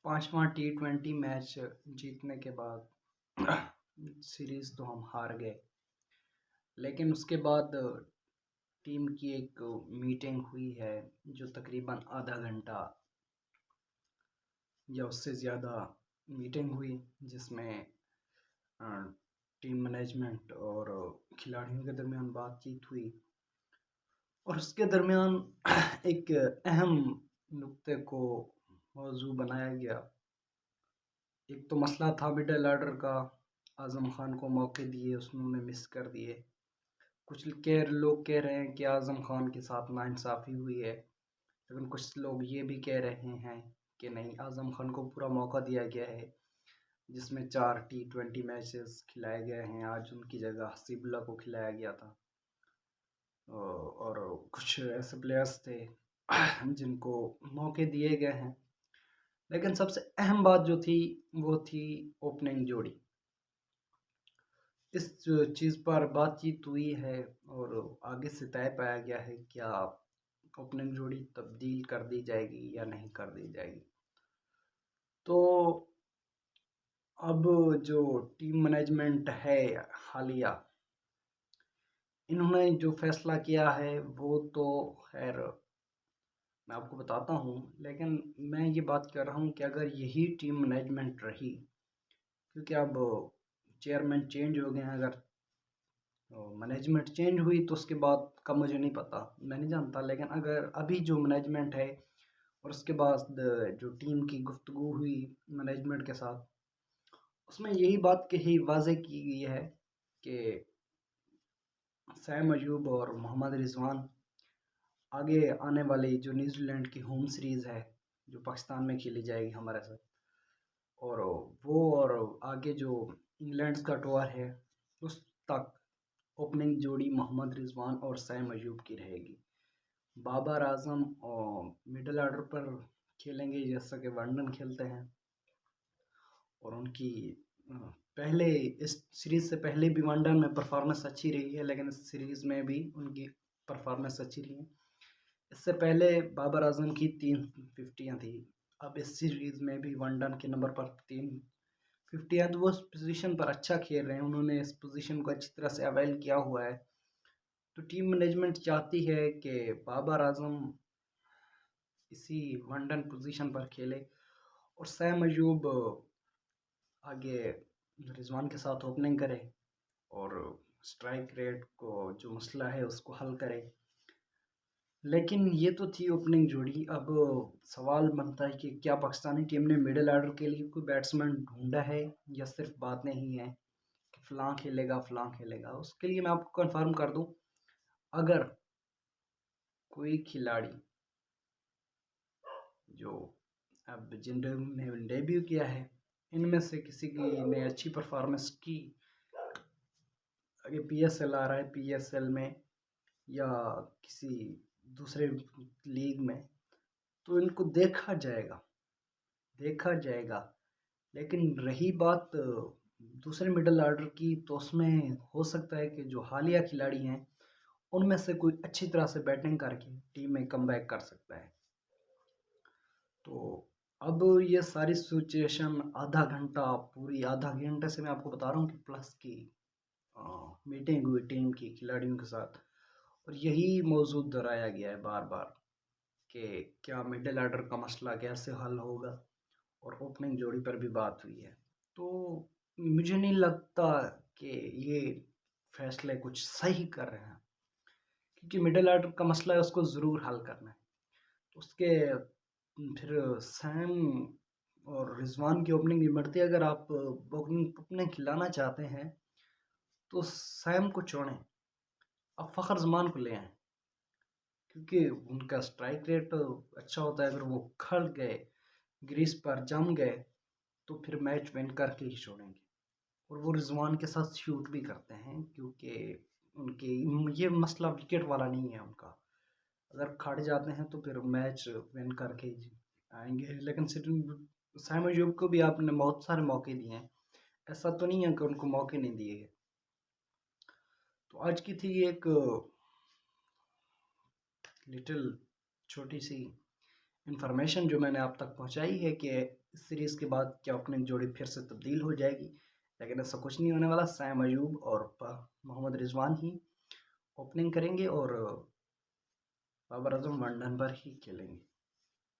5वां T20 match जीतने के बाद सीरीज़ तो हम हार गए, लेकिन उसके बाद टीम की एक मीटिंग हुई है जो तकरीबन आधा घंटा या उससे ज़्यादा मीटिंग हुई, जिसमें टीम मैनेजमेंट और खिलाड़ियों के दरमियान बातचीत हुई और उसके दरमियान एक अहम नुक्ते को मौजू बनाया गया। एक तो मसला था मिडल ऑर्डर का। आज़म खान को मौके दिए, उन्होंने मिस कर दिए। कुछ लोग कह रहे हैं कि आज़म खान के साथ नाइंसाफ़ी हुई है, लेकिन कुछ लोग ये भी कह रहे हैं कि नहीं, आज़म खान को पूरा मौका दिया गया है, जिसमें 4 T20 मैचेस खिलाए गए हैं। आज उनकी जगह हसीबुल्ला को खिलाया गया था और कुछ ऐसे प्लेयर्स थे जिनको मौके दिए गए हैं। लेकिन सबसे अहम बात जो थी वो थी ओपनिंग जोड़ी। इस चीज़ पर बातचीत हुई है और आगे से तय पाया गया है क्या ओपनिंग जोड़ी तब्दील कर दी जाएगी या नहीं कर दी जाएगी। तो अब जो टीम मैनेजमेंट है हालिया, इन्होंने जो फैसला किया है वो तो खैर मैं आपको बताता हूँ, लेकिन मैं ये बात कर रहा हूँ कि अगर यही टीम मैनेजमेंट रही, क्योंकि अब चेयरमैन चेंज हो गए हैं, अगर मैनेजमेंट चेंज हुई तो उसके बाद का मुझे नहीं पता, मैं नहीं जानता। लेकिन अगर अभी जो मैनेजमेंट है और उसके बाद जो टीम की गुफ्तगू हुई मैनेजमेंट के साथ, उसमें यही बात कही वाज़ेह की गई है कि सैम अयूब और मोहम्मद रिजवान आगे आने वाली जो न्यूजीलैंड की होम सीरीज़ है जो पाकिस्तान में खेली जाएगी हमारे साथ, और वो और आगे जो इंग्लैंड का टूर है उस तक ओपनिंग जोड़ी मोहम्मद रिजवान और सैम अयूब की रहेगी। बाबर आजम और मिडल ऑर्डर पर खेलेंगे जैसा कि वनडन खेलते हैं, और उनकी पहले इस सीरीज़ से पहले भी वनडन में परफॉर्मेंस अच्छी रही है, लेकिन इस सीरीज़ में भी उनकी परफॉर्मेंस अच्छी रही है। इससे पहले बाबर आजम की 3 50 थी, अब इस सीरीज़ में भी वनडन के नंबर पर 3 50 तो वो उस पोजीशन पर अच्छा खेल रहे हैं, उन्होंने इस पोजीशन को अच्छी तरह से अवेल किया हुआ है। तो टीम मैनेजमेंट चाहती है कि बाबर आजम इसी वनडन पोजीशन पर खेले और सैम अयूब आगे रिजवान के साथ ओपनिंग करे और स्ट्राइक रेट को जो मसला है उसको हल करे। लेकिन ये तो थी ओपनिंग जोड़ी। अब सवाल बनता है कि क्या पाकिस्तानी टीम ने मिडिल ऑर्डर के लिए कोई बैट्समैन ढूंढा है या सिर्फ बातें ही हैं कि फ़लाँ खेलेगा फ़लाँ खेलेगा। उसके लिए मैं आपको कंफर्म कर दूं, अगर कोई खिलाड़ी जो अब जिन्होंने डेब्यू किया है, इनमें से किसी की ने अच्छी परफॉर्मेंस की, अगर PSL आ रहा है, PSL में या किसी दूसरे लीग में, तो इनको देखा जाएगा। लेकिन रही बात दूसरे मिडल ऑर्डर की, तो उसमें हो सकता है कि जो हालिया खिलाड़ी हैं उनमें से कोई अच्छी तरह से बैटिंग करके टीम में कमबैक कर सकता है। तो अब ये सारी सिचुएशन पूरी आधा घंटे से मैं आपको बता रहा हूँ कि प्लस की मीटिंग हुई टीम की खिलाड़ियों के साथ, और यही मौजू दोहराया गया है बार बार कि क्या मिडिल ऑर्डर का मसला कैसे हल होगा, और ओपनिंग जोड़ी पर भी बात हुई है। तो मुझे नहीं लगता कि ये फैसले कुछ सही कर रहे हैं, क्योंकि मिडिल ऑर्डर का मसला है, उसको ज़रूर हल करना है। तो उसके फिर सैम और रिजवान की ओपनिंग इमरती, अगर आप ओपनिंग खिलाना चाहते हैं तो सैम को छोड़ें, अब फ़खर जमान को ले आएं, क्योंकि उनका स्ट्राइक रेट अच्छा होता है। अगर वो खड़ गए, ग्रीस पर जम गए, तो फिर मैच विन करके ही छोड़ेंगे। और वो रिजवान के साथ शूट भी करते हैं, क्योंकि उनके ये मसला विकेट वाला नहीं है उनका। अगर खड़ जाते हैं तो फिर मैच विन करके ही आएंगे। लेकिन सैम अयूब को भी आपने बहुत सारे मौके दिए हैं, ऐसा तो नहीं है कि उनको मौके नहीं दिए गए। तो आज की थी एक लिटिल छोटी सी انفارمیشن جو میں نے آپ تک پہنچائی ہے کہ اس سیریز کے بعد کیا اوپننگ جوڑی پھر سے تبدیل ہو جائے گی، لیکن ایسا کچھ نہیں ہونے والا. سیم ایوب اور محمد رضوان ہی اوپننگ کریں گے اور بابر اعظم ون ڈن پر ہی کھیلیں گے.